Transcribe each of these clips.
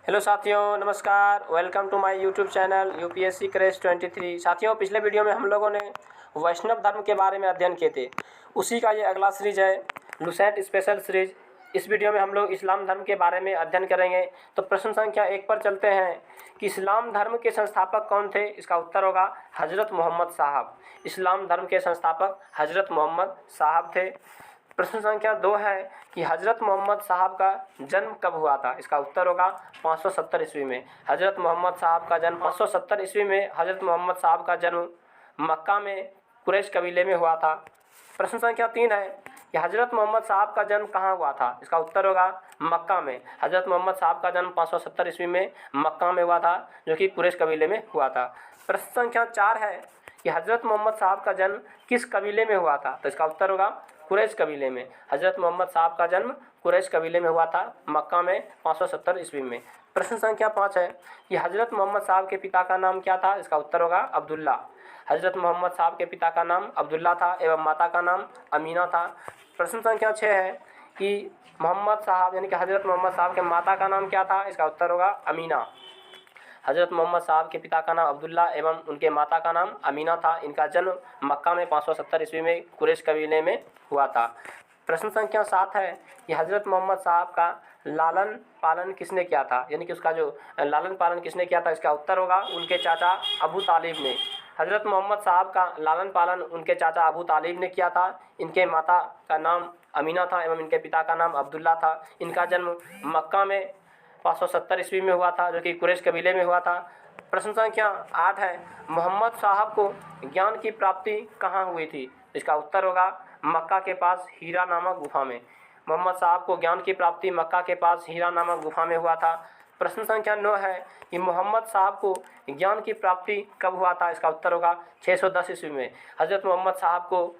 Hello साथियों, नमस्कार। Welcome to my YouTube channel UPSC craze 23। साथियों, पिछले वीडियो में हम लोगों ने वैष्णव धर्म के बारे में अध्ययन किए थे। उसी का ये अगला सीरीज है लुसेंट स्पेशल सीरीज। इस वीडियो में हम लोग इस्लाम धर्म के बारे में अध्ययन करेंगे। तो प्रश्न संख्या 1 पर चलते हैं कि इस्लाम धर्म के संस्थापक कौन थे। इसका उत्तर होगा हज़रत मोहम्मद साहब। इस्लाम धर्म के संस्थापक हज़रत मोहम्मद साहब थे। प्रश्न संख्या 2 है कि हज़रत मोहम्मद साहब का जन्म कब हुआ था। इसका उत्तर होगा 570 ईस्वी में। हज़रत मोहम्मद साहब का जन्म 570 ईस्वी में हज़रत मोहम्मद साहब का जन्म मक्का में कुरैश कबीले में हुआ था। प्रश्न संख्या 3 है कि हज़रत मोहम्मद साहब का जन्म कहाँ हुआ था। इसका उत्तर होगा मक्का में। हज़रत मोहम्मद साहब का जन्म 570 ईस्वी में मक्का में हुआ था, जो कि कुरैश कबीले में हुआ था। प्रश्न संख्या 4 है कि हज़रत मोहम्मद साहब का जन्म किस कबीले में हुआ था। तो इसका उत्तर होगा कुरैश कबीले में। हज़रत मोहम्मद साहब का जन्म कुरैश कबीले में हुआ था, मक्का में 570 ईस्वी में। प्रश्न संख्या 5 है कि हज़रत मोहम्मद साहब के पिता का नाम क्या था। इसका उत्तर होगा अब्दुल्ला। हज़रत मोहम्मद साहब के पिता का नाम अब्दुल्ला था एवं माता का नाम अमीना था। प्रश्न संख्या 6 है कि मोहम्मद साहब यानी कि हज़रत मोहम्मद साहब के माता का नाम क्या था। इसका उत्तर होगा अमीना। हज़रत मोहम्मद साहब के पिता का नाम अब्दुल्ला एवं उनके माता का नाम अमीना था। इनका जन्म मक्का में 570 ईस्वी में कुरैश कबीले में हुआ था। प्रश्न संख्या 7 है कि हज़रत मोहम्मद साहब का लालन पालन किसने किया था, यानी कि उसका जो लालन पालन किसने किया था। इसका उत्तर होगा उनके चाचा अबू तालिब ने। हज़रत मोहम्मद साहब का लालन पालन उनके चाचा अबू तालिब ने किया था। इनके माता का नाम अमीना था एवं इनके पिता का नाम अब्दुल्ला था। इनका जन्म मक्का में 570 ईस्वी में हुआ था, जो कि कुरैश कबीले में हुआ था। प्रश्न संख्या 8 है मोहम्मद साहब को ज्ञान की प्राप्ति कहाँ हुई थी। इसका उत्तर होगा मक्का के पास हीरा नामक गुफा में। मोहम्मद साहब को ज्ञान की प्राप्ति मक्का के पास हीरा नामक गुफा में हुआ था। प्रश्न संख्या 9 है कि मोहम्मद साहब को ज्ञान की प्राप्ति कब हुआ था। इसका उत्तर होगा 610 ईस्वी में। हज़रत मोहम्मद साहब को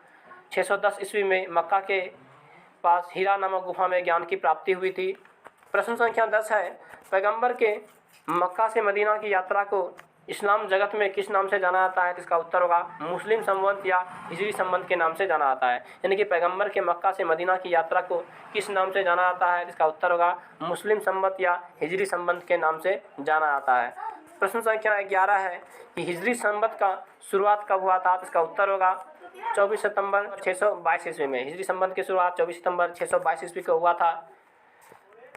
610 ईस्वी में मक्का के पास हीरा नामक गुफा में ज्ञान की प्राप्ति हुई थी। प्रश्न संख्या 10 है पैगंबर के मक्का से मदीना की यात्रा को इस्लाम जगत में किस नाम से जाना जाता है। इसका उत्तर होगा मुस्लिम संवत या हिजरी संवत के नाम से जाना जाता है। यानी कि पैगंबर के मक्का से मदीना की यात्रा को किस नाम से जाना जाता है। इसका उत्तर होगा मुस्लिम संवत या हिजरी संवत के नाम से जाना जाता है। प्रश्न संख्या 11 है कि हिजरी संवत का शुरुआत कब हुआ था। इसका उत्तर होगा 24 सितंबर 622 ईस्वी में। हिजरी संवत की शुरुआत 24 सितंबर 622 ईस्वी को हुआ था।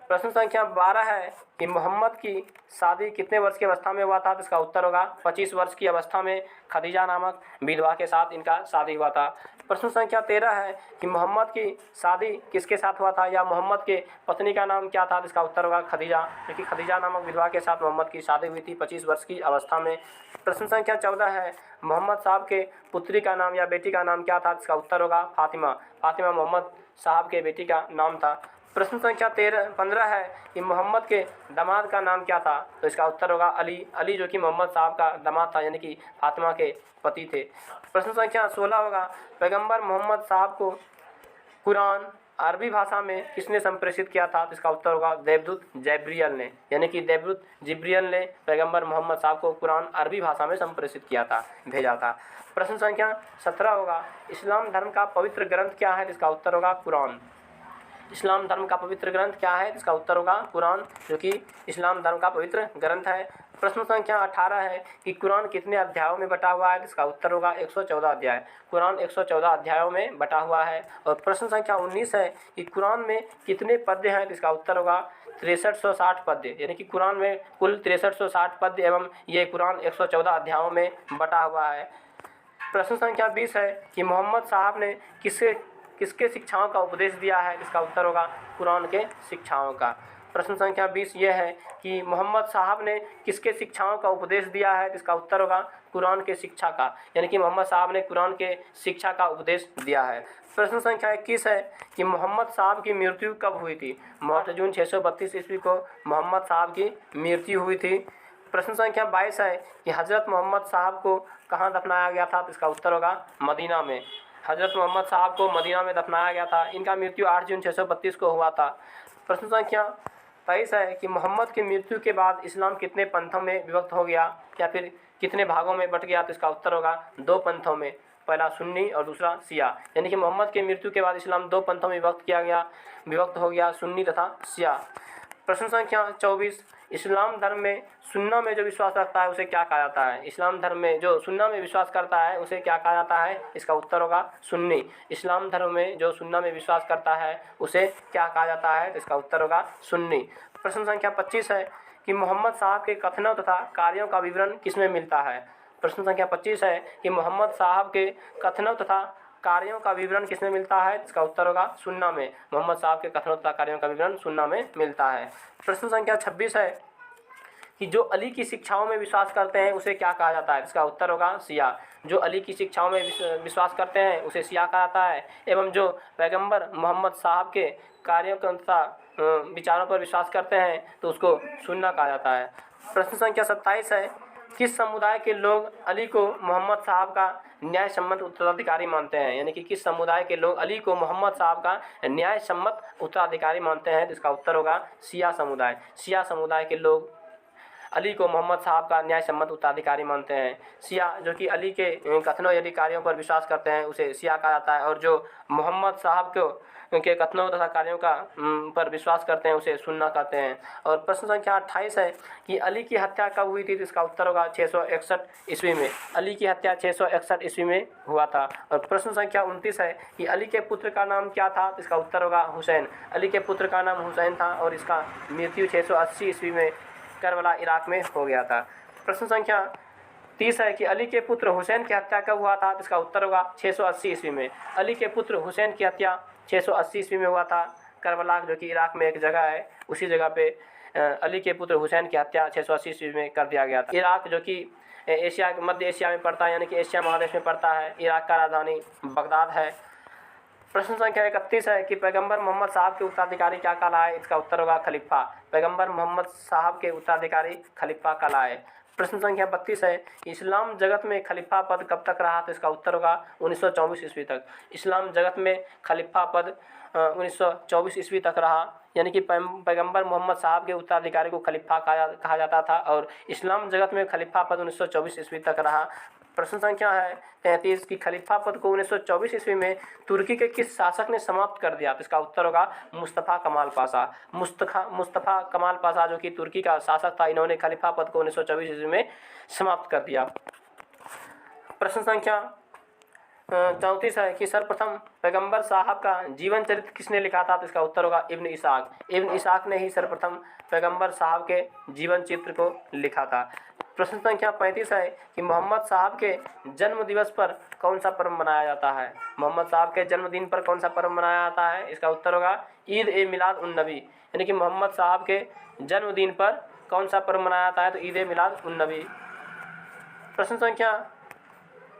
प्रश्न संख्या 12 है कि मोहम्मद की शादी कितने वर्ष की अवस्था में हुआ था। तो इसका उत्तर होगा 25 वर्ष की अवस्था में खदीजा नामक विधवा के साथ इनका शादी हुआ था। प्रश्न संख्या 13 है कि मोहम्मद की शादी किसके साथ हुआ था या मोहम्मद के पत्नी का नाम क्या था। तो इसका उत्तर होगा खदीजा, क्योंकि खदीजा नामक विधवा के साथ मोहम्मद की शादी हुई थी 25 वर्ष की अवस्था में। प्रश्न संख्या 14 है मोहम्मद साहब के पुत्री का नाम या बेटी का नाम क्या था। इसका उत्तर होगा फातिमा। फातिमा मोहम्मद साहब के बेटी का नाम था। प्रश्न संख्या 15 है कि मोहम्मद के दामाद का नाम क्या था। तो इसका उत्तर होगा अली। अली जो कि मोहम्मद साहब का दामाद था, यानी कि फातिमा के पति थे। प्रश्न संख्या 16 होगा पैगंबर मोहम्मद साहब को कुरान अरबी भाषा में किसने संप्रेषित किया था। तो इसका उत्तर होगा देवदूत जब्रियल ने, यानी कि देवदूत जिब्रियल ने पैगंबर मोहम्मद साहब को कुरान अरबी भाषा में संप्रेषित किया था, भेजा था। प्रश्न संख्या 17 होगा इस्लाम धर्म का पवित्र ग्रंथ क्या है। इसका उत्तर होगा कुरान। इस्लाम धर्म का पवित्र ग्रंथ क्या है। इसका उत्तर होगा कुरान, जो कि इस्लाम धर्म का पवित्र ग्रंथ है। प्रश्न संख्या 18 है कि कुरान कितने अध्यायों में बटा हुआ है। इसका उत्तर होगा 114 अध्याय। कुरान 114 अध्यायों में बटा हुआ है। और प्रश्न संख्या 19 है कि कुरान में कितने पद्य हैं। इसका उत्तर होगा 6360 पद्य, यानी कि कुरान में कुल 6360 पद्य एवं ये कुरान 114 अध्यायों में बटा हुआ है। प्रश्न संख्या 20 है कि मोहम्मद साहब ने किसके शिक्षाओं का उपदेश दिया है। इसका उत्तर होगा कुरान के शिक्षाओं का। प्रश्न संख्या 20 ये है कि मोहम्मद साहब ने किसके शिक्षाओं का उपदेश दिया है। इसका उत्तर होगा कुरान के शिक्षा का, यानी कि मोहम्मद साहब ने कुरान के शिक्षा का उपदेश दिया है। प्रश्न संख्या 21 है कि मोहम्मद साहब की मृत्यु कब हुई थी। 8 जून 632 ईस्वी को मोहम्मद साहब की मृत्यु हुई थी। प्रश्न संख्या 22 है कि हज़रत मोहम्मद साहब को कहाँ दफनाया गया था। तो इसका उत्तर होगा मदीना में। हज़रत मोहम्मद साहब को मदीना में दफनाया गया था। इनका मृत्यु 8 जून 632 को हुआ था। प्रश्न संख्या 23 है कि मोहम्मद की मृत्यु के बाद इस्लाम कितने पंथों में विभक्त हो गया या फिर कितने भागों में बट गया। तो इसका उत्तर होगा 2 पंथों में, पहला सुन्नी और दूसरा शिया। यानी कि मोहम्मद की मृत्यु के बाद इस्लाम 2 पंथों में विभक्त हो गया, सुन्नी तथा शिया। प्रश्न संख्या 24 इस्लाम धर्म में सुन्ना में जो विश्वास रखता है उसे क्या कहा जाता है? इस्लाम धर्म में जो सुन्ना में विश्वास करता है उसे क्या कहा जाता है? इसका उत्तर होगा सुन्नी। इस्लाम धर्म में जो सुन्ना में विश्वास करता है उसे क्या कहा जाता है? तो इसका उत्तर होगा सुन्नी। प्रश्न संख्या 25 है कि मोहम्मद साहब के कथनों तथा कार्यों का विवरण किसमें मिलता है? प्रश्न संख्या 25 है कि मोहम्मद साहब के कथनों तथा कार्यों का विवरण किसमें मिलता है? इसका उत्तर होगा सुन्ना में। मोहम्मद साहब के कथनों तथा कार्यों का विवरण सुन्ना में मिलता है। प्रश्न संख्या 26 है कि जो अली की शिक्षाओं में विश्वास करते हैं उसे क्या कहा जाता है? इसका उत्तर होगा शिया। जो अली की शिक्षाओं में विश्वास करते हैं उसे शिया कहा जाता है। एवं जो पैगंबर मोहम्मद साहब के कार्यों तथा विचारों पर विश्वास करते हैं तो उसको सुन्ना कहा जाता है। प्रश्न संख्या 27 है किस समुदाय के लोग अली को मोहम्मद साहब का न्याय सम्मत उत्तराधिकारी मानते हैं? यानी कि किस समुदाय के लोग अली को मोहम्मद साहब का न्याय सम्मत उत्तराधिकारी मानते हैं? तो इसका उत्तर होगा शिया समुदाय। शिया समुदाय के लोग अली को मोहम्मद साहब का न्याय सम्मत उत्तराधिकारी मानते हैं। शिया जो कि अली के कथनों यदि कार्यों पर विश्वास करते हैं उसे शिया कहा जाता है, और जो मोहम्मद साहब के कथनों तथा कार्यों का पर विश्वास करते हैं उसे सुन्ना कहते हैं। और प्रश्न संख्या 28 है कि अली की हत्या कब हुई थी? तो इसका उत्तर होगा 661 ईस्वी में। अली की हत्या 661 ईस्वी में हुआ था। और प्रश्न संख्या 29 है कि अली के पुत्र का नाम क्या था? तो इसका उत्तर होगा हुसैन। अली के पुत्र का नाम हुसैन था और इसका मृत्यु 680 ईस्वी में करबला इराक में हो गया था। प्रश्न संख्या 30 है कि अली के पुत्र हुसैन की हत्या कब हुआ था? तो इसका उत्तर होगा 680 ईस्वी में। अली के पुत्र हुसैन की हत्या 680 ईस्वी में हुआ था। करबला जो कि इराक में एक जगह है, उसी जगह पे अली के पुत्र हुसैन की हत्या 680 ईस्वी में कर दिया गया था। इराक जो कि एशिया मध्य एशिया में पड़ता है, यानी कि एशिया महादेश में पड़ता है। इराक का राजधानी बगदाद है। प्रश्न संख्या 31 है कि पैगंबर मोहम्मद साहब के उत्तराधिकारी क्या कहलाए? इसका उत्तर होगा खलीफा। पैगंबर मोहम्मद साहब के उत्तराधिकारी खलीफा कहलाए। प्रश्न संख्या 32 है कि इस्लाम जगत में खलीफा पद कब तक रहा? तो इसका उत्तर होगा 1924 ईस्वी तक। इस्लाम जगत में खलीफा पद 1924 ईस्वी तक रहा, यानी कि पैगंबर मोहम्मद साहब के उत्तराधिकारी को खलीफा कहा जाता था, और इस्लाम जगत में खलीफा पद 1924 ईस्वी तक रहा। प्रश्न संख्या है 33 कि खलीफा पद को 1924 ईस्वी में तुर्की के किस शासक ने समाप्त कर दिया? तो इसका उत्तर होगा मुस्तफ़ा कमाल पाशा। मुस्तफ़ा कमाल पाशा जो कि तुर्की का शासक था, इन्होंने खलीफा पद को 1924 ईस्वी में समाप्त कर दिया। प्रश्न संख्या 34 है कि सर्वप्रथम पैगंबर साहब का जीवन चरित्र किसने लिखा था? तो इसका उत्तर होगा इब्न इसाक। इब्न इसाक ने ही सर्वप्रथम पैगंबर साहब के जीवन चित्र को लिखा था। प्रश्न संख्या 35 है कि मोहम्मद साहब के जन्म दिवस पर कौन सा पर्व मनाया जाता है? मोहम्मद साहब के जन्मदिन पर कौन सा पर्व मनाया जाता है? इसका उत्तर होगा ईद ए मिलाद उन नबी। यानी कि मोहम्मद साहब के जन्मदिन पर कौन सा पर्व मनाया जाता है? तो ईद ए मिलाद उन नबी। प्रश्न संख्या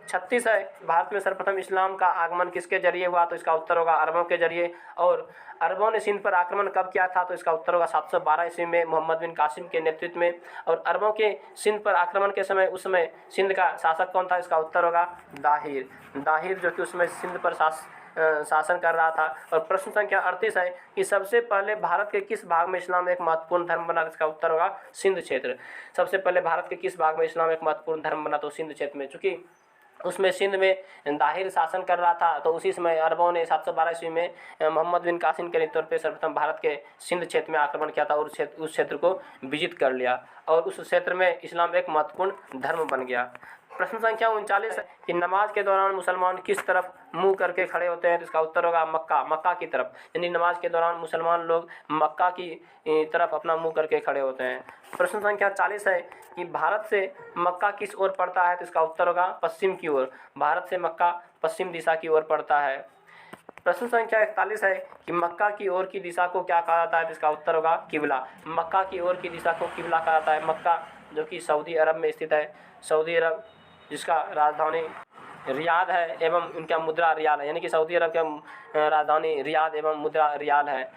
36 है भारत में सर्वप्रथम इस्लाम का आगमन किसके जरिए हुआ? तो इसका उत्तर होगा अरबों के जरिए। और अरबों ने सिंध पर आक्रमण कब किया था? तो इसका उत्तर होगा 712 ईस्वी में मोहम्मद बिन कासिम के नेतृत्व में। और अरबों के सिंध पर आक्रमण के समय उस समय सिंध का शासक कौन था? इसका उत्तर होगा दाहिर जो कि उसमें सिंध पर शासन कर रहा था। और प्रश्न संख्या 38 है कि सबसे पहले भारत के किस भाग में इस्लाम एक महत्वपूर्ण धर्म बना? इसका उत्तर होगा सिंध क्षेत्र। सबसे पहले भारत के किस भाग में इस्लाम एक महत्वपूर्ण धर्म बना? तो सिंध क्षेत्र में, चूँकि उसमें सिंध में दाहिर शासन कर रहा था, तो उसी समय अरबों ने 712 ईस्वी में मोहम्मद बिन कासिम के नेतृत्व पर सर्वप्रथम भारत के सिंध क्षेत्र में आक्रमण किया था और उस क्षेत्र को विजित कर लिया, और उस क्षेत्र में इस्लाम एक महत्वपूर्ण धर्म बन गया। प्रश्न संख्या 39 है कि नमाज के दौरान मुसलमान किस तरफ मुंह करके खड़े होते हैं? तो इसका उत्तर होगा मक्का की तरफ। यानी नमाज के दौरान मुसलमान लोग मक्का की तरफ अपना मुंह करके खड़े होते हैं। प्रश्न संख्या 40 है कि भारत से मक्का किस ओर पड़ता है? तो इसका उत्तर होगा पश्चिम की ओर। भारत से मक्का पश्चिम दिशा की ओर पड़ता है। प्रश्न संख्या 41 है कि मक्का की ओर की दिशा को क्या कहा जाता है? तो इसका उत्तर होगा किबला। मक्का की ओर की दिशा को किबला कहा जाता है। मक्का जो कि सऊदी अरब में स्थित है, सऊदी अरब जिसका राजधानी रियाद है एवं उनका मुद्रा रियाल है, यानी कि सऊदी अरब का राजधानी रियाद एवं मुद्रा रियाल है।